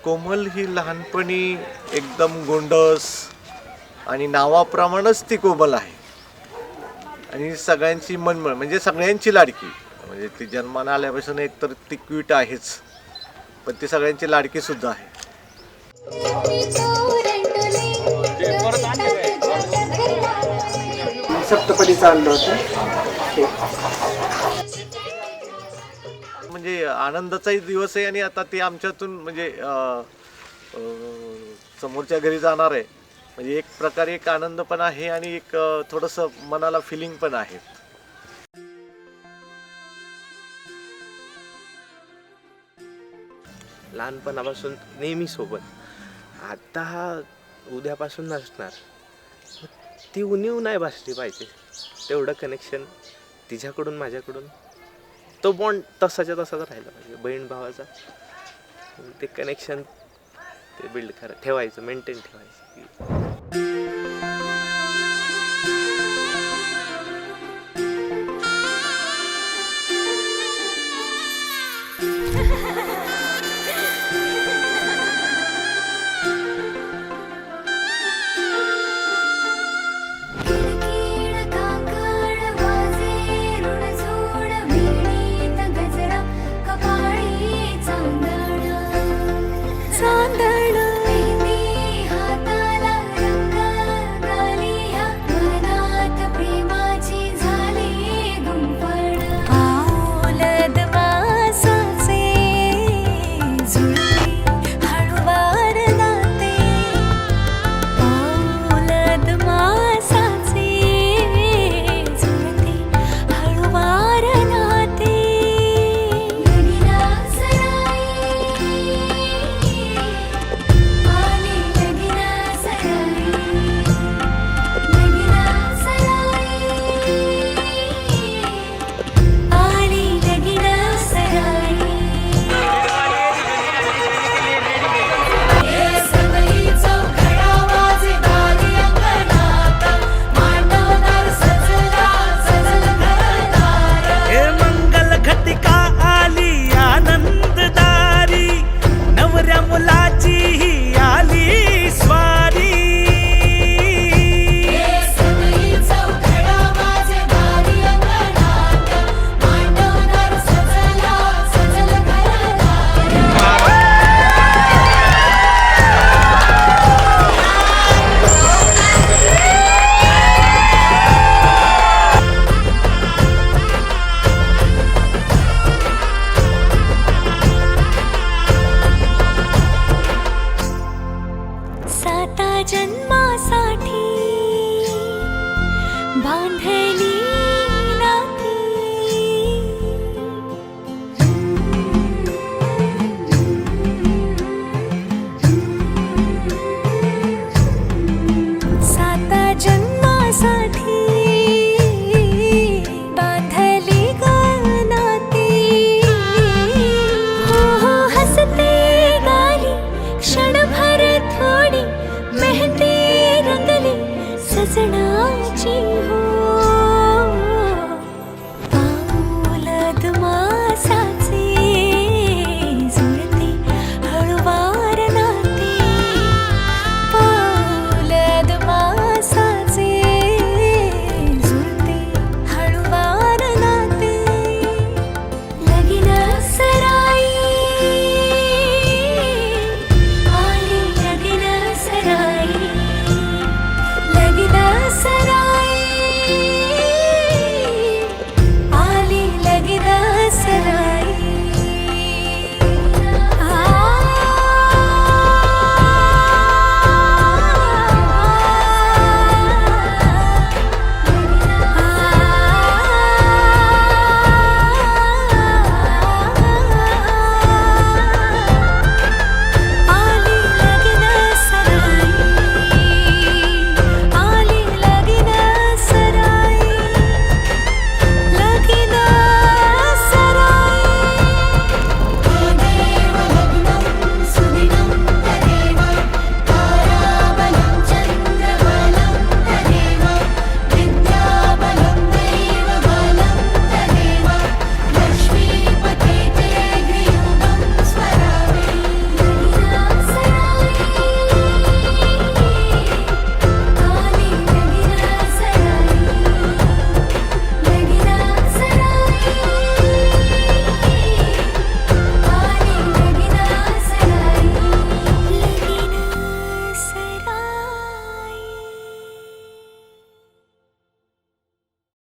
कोमल ही लहानपणी एकदम गोंडस आणि नावाप्रमाणेच ती कोमल आहे आणि सगळ्यांची मनमळ म्हणजे सगळ्यांची लाडकी. म्हणजे ती जन्माला आल्यापासून एकतर ती क्यूट आहेच, पण ती सगळ्यांची लाडकी सुद्धा आहे. सप्तपदीचं आणलं होतं. म्हणजे आनंदाचाही दिवस आहे आणि आता ते आमच्यातून म्हणजे समोरच्या घरी जाणार आहे. म्हणजे एक प्रकारे एक आनंद पण आहे आणि एक थोडंसं मनाला फिलिंग पण आहे. लहानपणापासून नेहमी सोबत, आता उद्यापासून नसणार. ती उणीव नाही भासली पाहिजे, तेवढं कनेक्शन तिच्याकडून माझ्याकडून तो बॉन्ड तसाच्या तसाच राहिला पाहिजे. बहीण भावाचा ते कनेक्शन ते बिल्ड ठेवायचं, मेंटेन ठेवायचं. जन्मासाठी बांधली नाती, साता जन्मासाठी बांधली नाती. हो हो हसते गाली क्षणभर थोडी मेहंदी रंगली सजनाची हो.